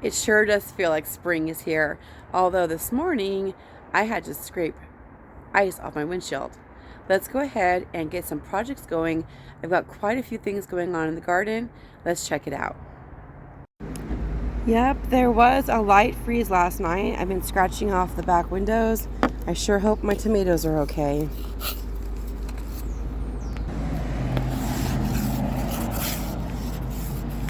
It sure does feel like spring is here, although this morning I had to scrape ice off my windshield. Let's go ahead and get some projects going. I've got quite a few things going on in the garden. Let's check it out. Yep, there was a light freeze last night. I've been scratching off the back windows. I sure hope my tomatoes are okay.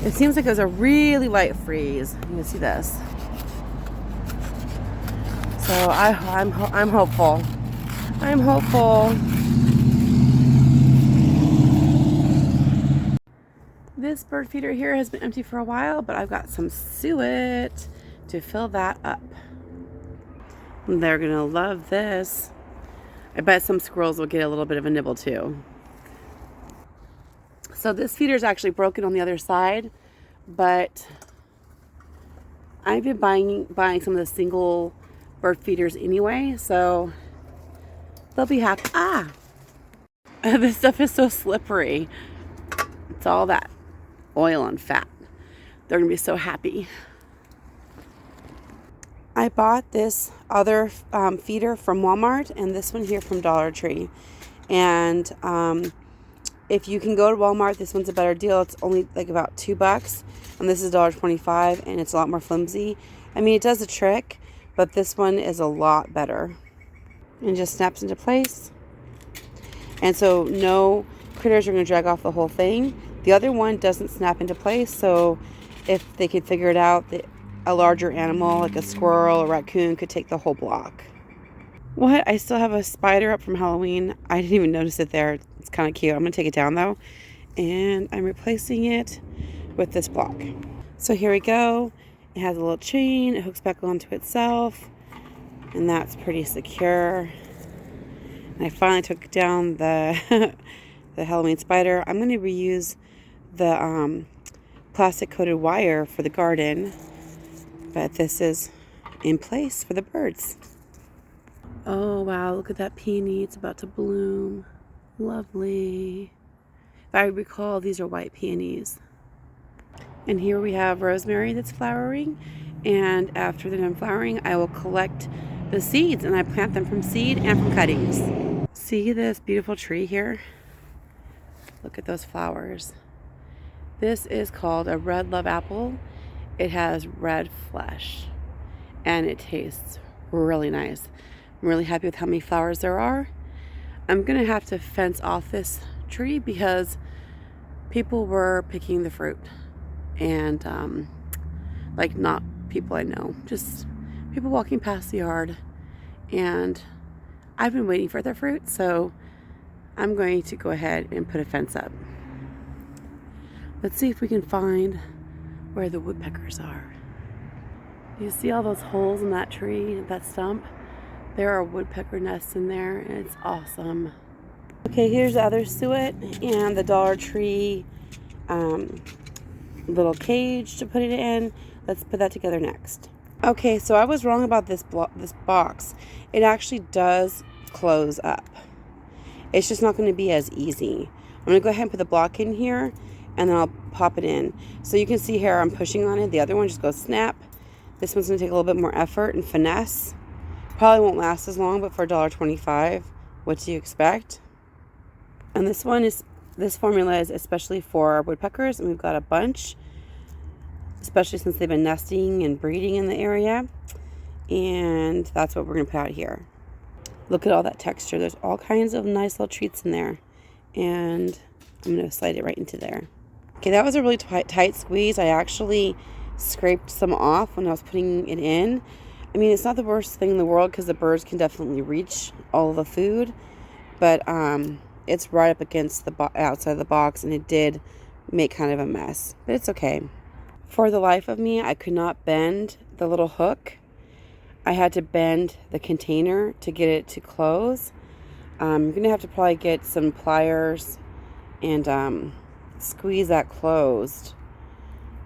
It seems like it was a really light freeze. You can see this. So I'm hopeful. I'm hopeful. This bird feeder here has been empty for a while, but I've got some suet to fill that up. They're gonna love this. I bet some squirrels will get a little bit of a nibble too. So this feeder is actually broken on the other side, but I've been buying some of the single bird feeders anyway, so they'll be happy. This stuff is so slippery. It's all that oil and fat. They're gonna be so happy. I bought this other feeder from Walmart and this one here from Dollar Tree. And if you can go to Walmart, this one's a better deal. It's only like about $2, and this is $1.25, and it's a lot more flimsy. I mean, it does the trick, but this one is a lot better. And just snaps into place. And so no critters are going to drag off the whole thing. The other one doesn't snap into place, so if they could figure it out, a larger animal like a squirrel or raccoon could take the whole block. What? I still have a spider up from Halloween. I didn't even notice it there. It's kind of cute. I'm going to take it down though. And I'm replacing it with this block. So here we go. It has a little chain. It hooks back onto itself. And that's pretty secure. And I finally took down the the Halloween spider. I'm going to reuse the plastic coated wire for the garden. But this is in place for the birds. Oh wow, look at that peony. It's about to bloom. Lovely. If I recall, these are white peonies. And here we have rosemary that's flowering. And after they're done flowering, I will collect the seeds and I plant them from seed and from cuttings. See this beautiful tree here? Look at those flowers. This is called a red love apple. It has red flesh and it tastes really nice. I'm really happy with how many flowers there are. I'm gonna have to fence off this tree because people were picking the fruit, and like not people I know, just people walking past the yard, and I've been waiting for their fruit, so I'm going to go ahead and put a fence up. Let's see if we can find where the woodpeckers are. Do you see all those holes in that tree, that stump? There are woodpecker nests in there, and it's awesome. Okay, here's the other suet and the Dollar Tree little cage to put it in. Let's put that together next. Okay, so I was wrong about this box. It actually does close up. It's just not going to be as easy. I'm going to go ahead and put the block in here, and then I'll pop it in. So you can see here I'm pushing on it. The other one just goes snap. This one's going to take a little bit more effort and finesse. Probably won't last as long, but for $1.25, what do you expect? And this formula is especially for woodpeckers, and we've got a bunch, especially since they've been nesting and breeding in the area. And that's what we're going to put out here. Look at all that texture. There's all kinds of nice little treats in there. And I'm going to slide it right into there. Okay, that was a really tight squeeze. I actually scraped some off when I was putting it in. I mean, it's not the worst thing in the world because the birds can definitely reach all of the food, but it's right up against the outside of the box, and it did make kind of a mess, but it's okay. For the life of me, I could not bend the little hook. I had to bend the container to get it to close. I'm going to have to probably get some pliers and squeeze that closed,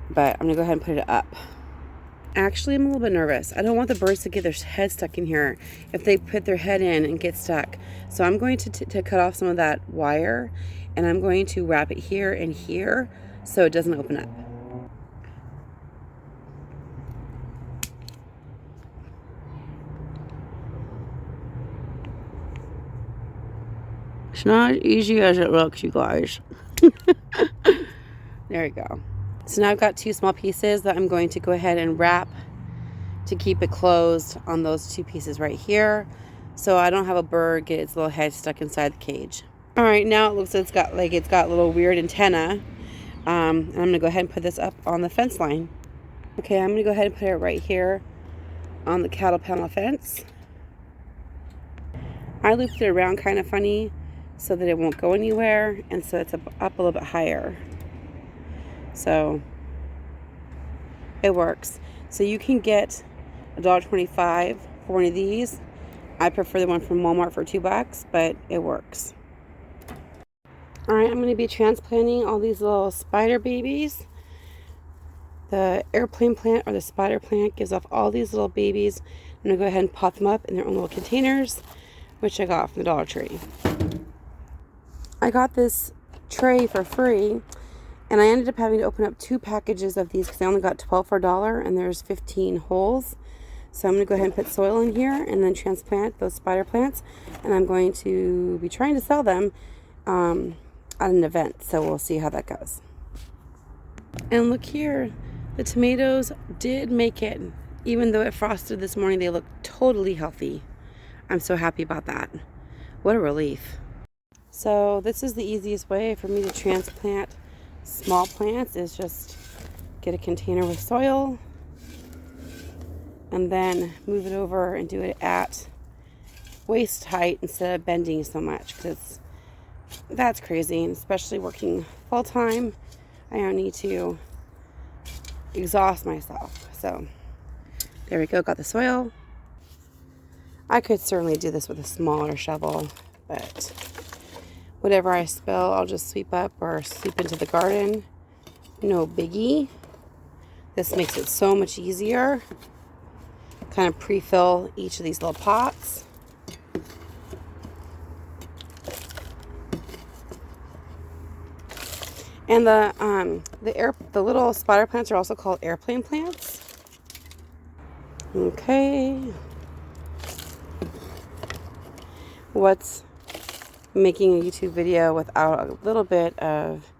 but I'm going to go ahead and put it up. Actually, I'm a little bit nervous. I don't want the birds to get their head stuck in here if they put their head in and get stuck. So I'm going to cut off some of that wire, and I'm going to wrap it here and here so it doesn't open up. It's not as easy as it looks, you guys. There we go. So now I've got 2 small pieces that I'm going to go ahead and wrap to keep it closed on those 2 pieces right here, so I don't have a bird get its little head stuck inside the cage. All right, now it looks like it's got a little weird antenna. And I'm gonna go ahead and put this up on the fence line. Okay, I'm gonna go ahead and put it right here on the cattle panel fence. I looped it around kind of funny so that it won't go anywhere, and so it's up a little bit higher. So it works. So you can get $1.25 for one of these. I prefer the one from Walmart for $2, but it works. All right, I'm going to be transplanting all these little spider babies. The airplane plant or the spider plant gives off all these little babies. I'm going to go ahead and pop them up in their own little containers, which I got from the Dollar Tree. I got this tray for free, and I ended up having to open up 2 packages of these because I only got 12 for $1, and there's 15 holes. So I'm going to go ahead and put soil in here and then transplant those spider plants, and I'm going to be trying to sell them at an event, so we'll see how that goes. And look here, the tomatoes did make it. Even though it frosted this morning, they look totally healthy. I'm so happy about that. What a relief. So this is the easiest way for me to transplant small plants, is just get a container with soil and then move it over and do it at waist height instead of bending so much, because that's crazy. And especially working full time, I don't need to exhaust myself. So there we go, got the soil. I could certainly do this with a smaller shovel, but whatever I spill, I'll just sweep up or sweep into the garden. No biggie. This makes it so much easier. Kind of pre-fill each of these little pots. And the little spider plants are also called airplane plants. Okay. What's making a YouTube video without a little bit of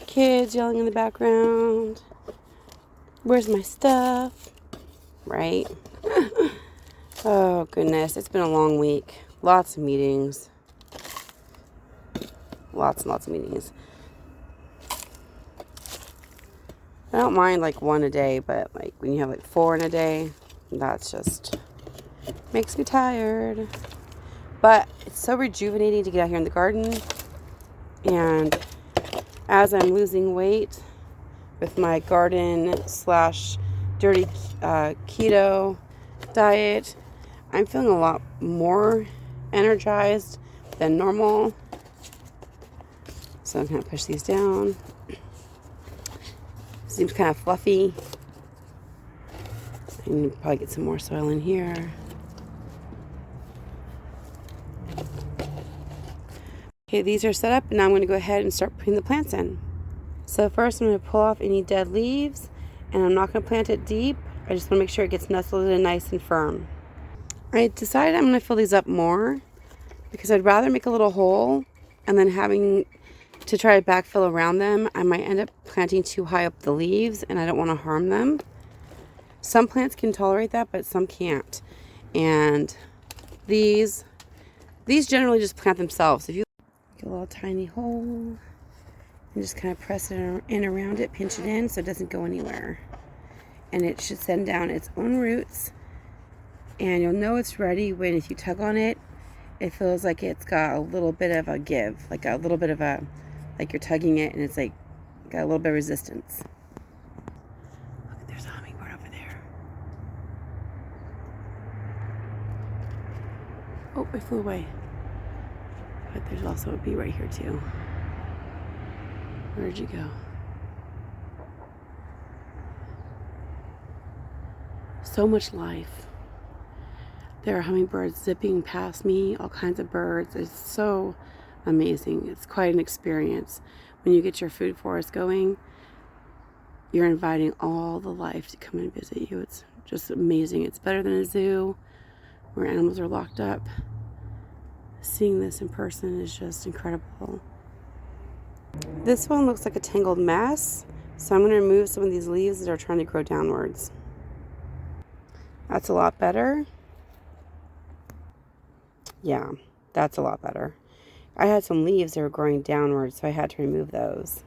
kids yelling in the background? Where's my stuff? Right? Oh goodness, it's been a long week. Lots of meetings. Lots and lots of meetings. I don't mind like 1 a day, but like when you have like 4 in a day, that's just makes me tired. But it's so rejuvenating to get out here in the garden. And as I'm losing weight with my garden / dirty keto diet, I'm feeling a lot more energized than normal. So I'm going to push these down. Seems kind of fluffy. I can probably get some more soil in here. Okay, these are set up, and now I'm going to go ahead and start putting the plants in. So first I'm going to pull off any dead leaves, and I'm not going to plant it deep. I just want to make sure it gets nestled in nice and firm. I decided I'm going to fill these up more because I'd rather make a little hole and then having to try to backfill around them. I might end up planting too high up the leaves, and I don't want to harm them. Some plants can tolerate that, but some can't. And these generally just plant themselves. If you get a little tiny hole and just kind of press it in around it, pinch it in so it doesn't go anywhere. And it should send down its own roots. And you'll know it's ready when if you tug on it, it feels like it's got a little bit of a give, like a little bit of a, like you're tugging it and it's like got a little bit of resistance. Look, there's a hummingbird over there. Oh, it flew away. But there's also a bee right here too. Where'd you go? So much life. There are hummingbirds zipping past me, all kinds of birds. It's so amazing. It's quite an experience. When you get your food forest going, you're inviting all the life to come and visit you. It's just amazing. It's better than a zoo where animals are locked up. Seeing this in person is just incredible. This one looks like a tangled mess, so I'm going to remove some of these leaves that are trying to grow downwards. That's a lot better. Yeah, that's a lot better. I had some leaves that were growing downwards, so I had to remove those.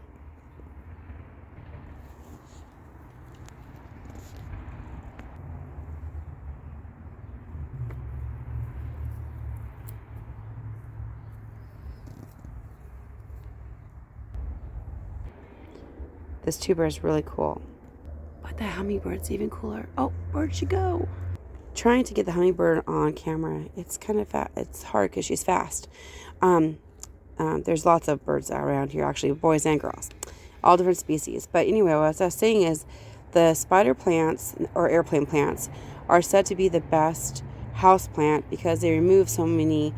This tuber is really cool. But the hummingbird's even cooler. Oh, where'd she go? Trying to get the hummingbird on camera, it's kind of it's hard because she's fast. There's lots of birds around here, actually, boys and girls, all different species. But anyway, what I was saying is the spider plants or airplane plants are said to be the best house plant because they remove so many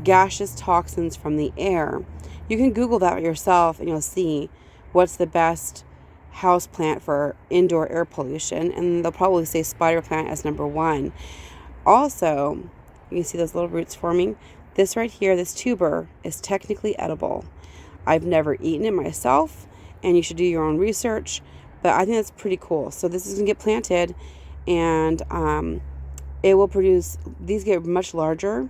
gaseous toxins from the air. You can Google that yourself and you'll see what's the best house plant for indoor air pollution, and they'll probably say spider plant as number one. Also, you can see those little roots forming. This right here, this tuber, is technically edible. I've never eaten it myself, and you should do your own research, but I think that's pretty cool. So this is going to get planted, and it will produce, these get much larger,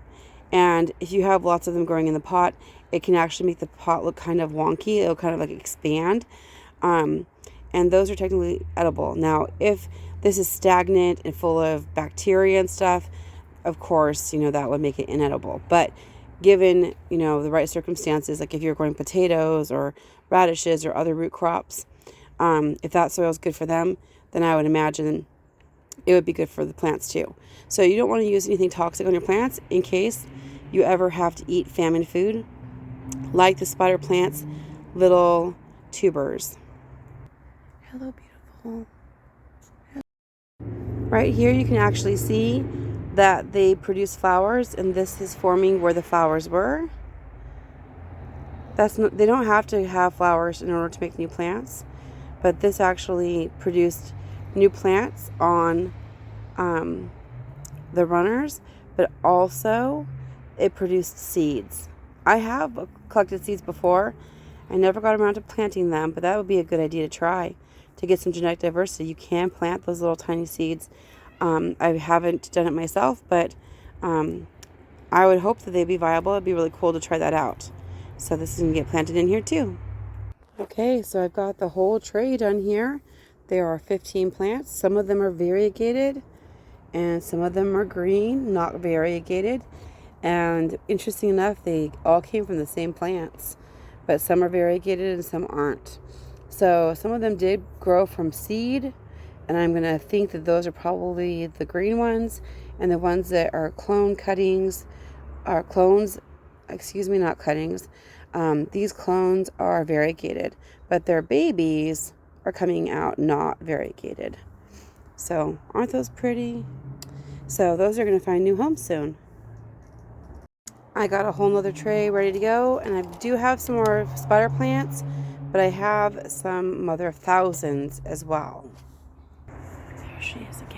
and if you have lots of them growing in the pot, it can actually make the pot look kind of wonky. It'll kind of like expand. And those are technically edible. Now, if this is stagnant and full of bacteria and stuff, of course, that would make it inedible. But given, the right circumstances, like if you're growing potatoes or radishes or other root crops, if that soil is good for them, then I would imagine it would be good for the plants too. So you don't want to use anything toxic on your plants in case you ever have to eat famine food, like the spider plant's little tubers. Hello, beautiful. Right here you can actually see that they produce flowers, and this is forming where the flowers were. They don't have to have flowers in order to make new plants, but this actually produced new plants on the runners, but also it produced seeds. I have collected seeds before. I never got around to planting them, but that would be a good idea to try to get some genetic diversity. You can plant those little tiny seeds. I haven't done it myself, but I would hope that they'd be viable. It'd be really cool to try that out. So this is going to get planted in here too. Okay, so I've got the whole tray done here. There are 15 plants. Some of them are variegated and some of them are green, not variegated. And interesting enough, they all came from the same plants, but some are variegated and some aren't. So some of them did grow from seed, and I'm going to think that those are probably the green ones, and the ones that are clone cuttings are clones, not cuttings. These clones are variegated, but their babies are coming out not variegated. So aren't those pretty? So those are going to find new homes soon. I got a whole nother tray ready to go, and I do have some more spider plants, but I have some mother of thousands as well. There she is again.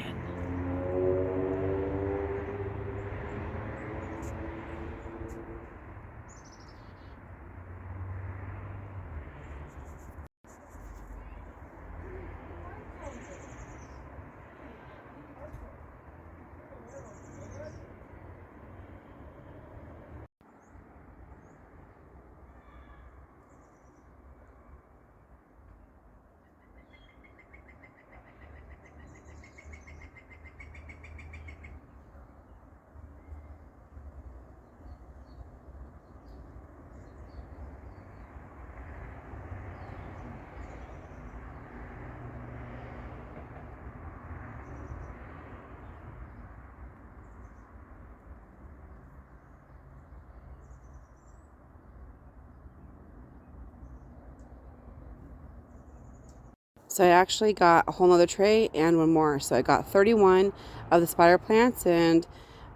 So I actually got a whole nother tray and one more. So I got 31 of the spider plants, and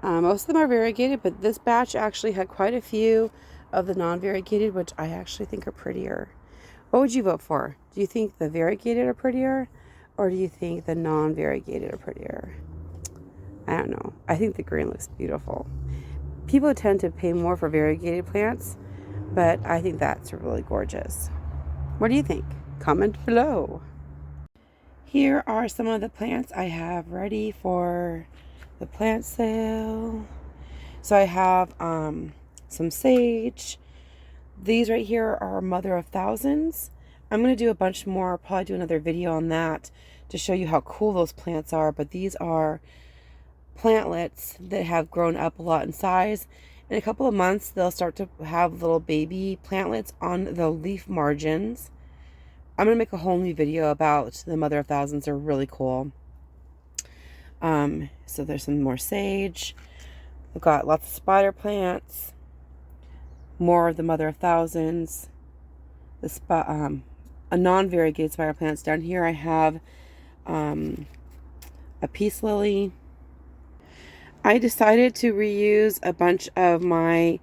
most of them are variegated, but this batch actually had quite a few of the non-variegated, which I actually think are prettier. What would you vote for? Do you think the variegated are prettier, or do you think the non-variegated are prettier? I don't know. I think the green looks beautiful. People tend to pay more for variegated plants, but I think that's really gorgeous. What do you think? Comment below. Here are some of the plants I have ready for the plant sale. So I have some sage. These right here are mother of thousands. I'm going to do a bunch more. I'll probably do another video on that to show you how cool those plants are. But these are plantlets that have grown up a lot in size. In a couple of months, they'll start to have little baby plantlets on the leaf margins. I'm going to make a whole new video about the mother of thousands. They're really cool. So there's some more sage. We've got lots of spider plants. More of the mother of thousands. A non-variegated spider plants. Down here I have a peace lily. I decided to reuse a bunch of my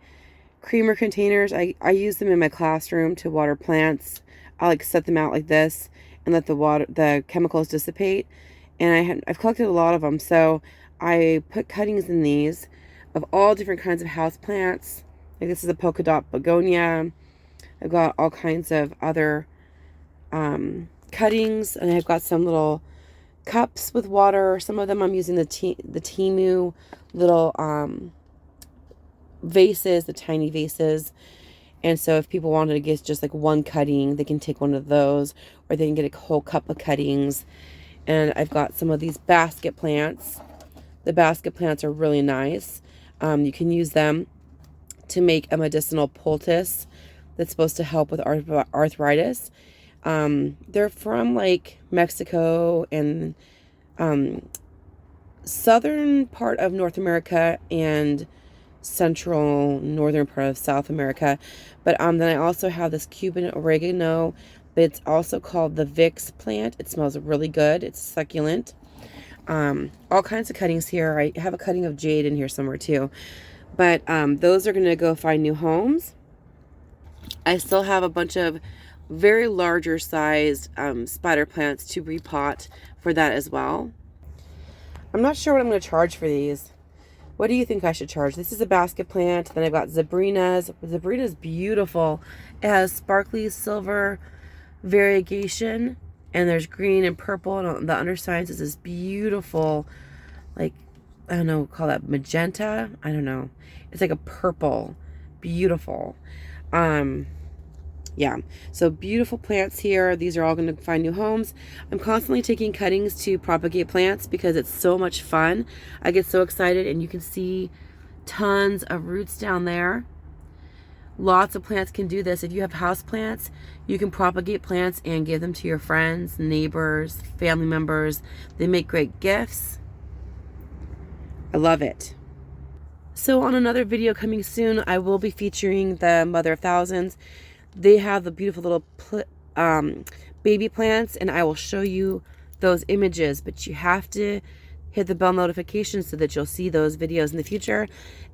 creamer containers. I use them in my classroom to water plants. I like set them out like this and let the chemicals dissipate. And I've collected a lot of them, so I put cuttings in these of all different kinds of house plants. Like this is a polka dot begonia. I've got all kinds of other cuttings, and I've got some little cups with water. Some of them I'm using the Timu little vases, the tiny vases. And so if people wanted to get just like one cutting, they can take one of those, or they can get a whole cup of cuttings. And I've got some of these basket plants. The basket plants are really nice. You can use them to make a medicinal poultice that's supposed to help with arthritis. They're from like Mexico and southern part of North America and central northern part of South America. But then I also have this Cuban oregano, but it's also called the Vicks plant. It smells really good. It's succulent. All kinds of cuttings here. I have a cutting of jade in here somewhere too. But those are going to go find new homes. I still have a bunch of very larger sized spider plants to repot for that as well. I'm not sure what I'm going to charge for these. What do you think I should charge? This is a basket plant. Then I've got Zebrinas. Zebrina's beautiful. It has sparkly silver variegation, and there's green and purple, and on the undersides is this beautiful, like, I don't know, call that magenta? I don't know. It's like a purple. Beautiful. Yeah, so beautiful plants here. These are all going to find new homes. I'm constantly taking cuttings to propagate plants because it's so much fun. I get so excited, and you can see tons of roots down there. Lots of plants can do this. If you have house plants, you can propagate plants and give them to your friends, neighbors, family members. They make great gifts. I love it. So on another video coming soon, I will be featuring the mother of thousands. They have the beautiful little baby plants, and I will show you those images, but you have to hit the bell notification so that you'll see those videos in the future.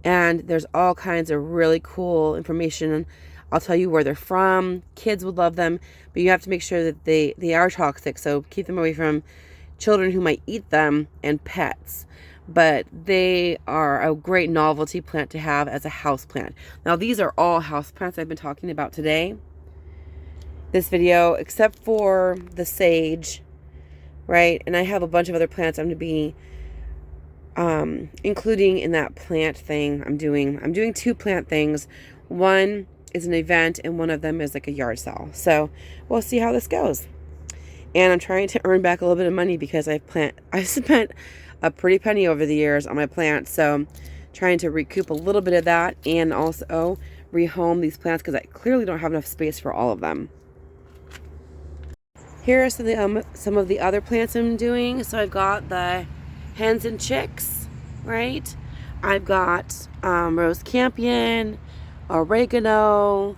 And there's all kinds of really cool information. I'll tell you where they're from. Kids would love them, but you have to make sure that they are toxic, so keep them away from children who might eat them and pets. But they are a great novelty plant to have as a house plant. Now these are all house plants I've been talking about today. This video, except for the sage, right? And I have a bunch of other plants I'm going to be including in that plant thing I'm doing 2 plant things. One is an event, and one of them is like a yard sale. So we'll see how this goes. And I'm trying to earn back a little bit of money because I've spent a pretty penny over the years on my plants, so trying to recoup a little bit of that and also rehome these plants because I clearly don't have enough space for all of them. Here are some of the other plants I'm doing. So I've got the hens and chicks, right? I've got rose campion, oregano,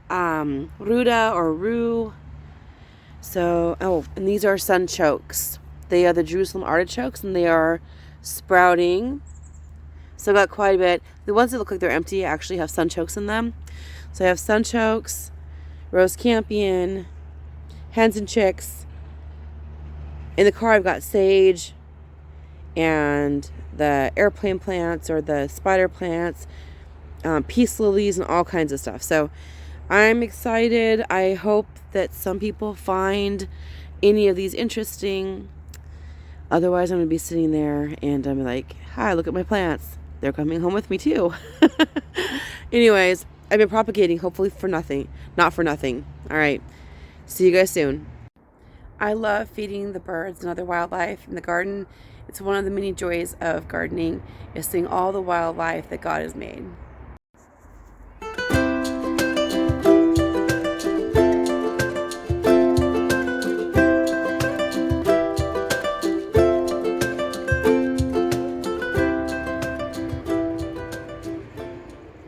ruda or rue. So, and these are sunchokes. They are the Jerusalem artichokes, and they are sprouting. So I got quite a bit. The ones that look like they're empty actually have sunchokes in them. So I have sunchokes, rose campion, hens and chicks. In the car I've got sage and the airplane plants or the spider plants, peace lilies, and all kinds of stuff. So I'm excited. I hope that some people find any of these interesting. Otherwise, I'm going to be sitting there and I'm like, hi, look at my plants. They're coming home with me too. Anyways, I've been propagating, hopefully for nothing. Not for nothing. All right. See you guys soon. I love feeding the birds and other wildlife in the garden. It's one of the many joys of gardening, is seeing all the wildlife that God has made.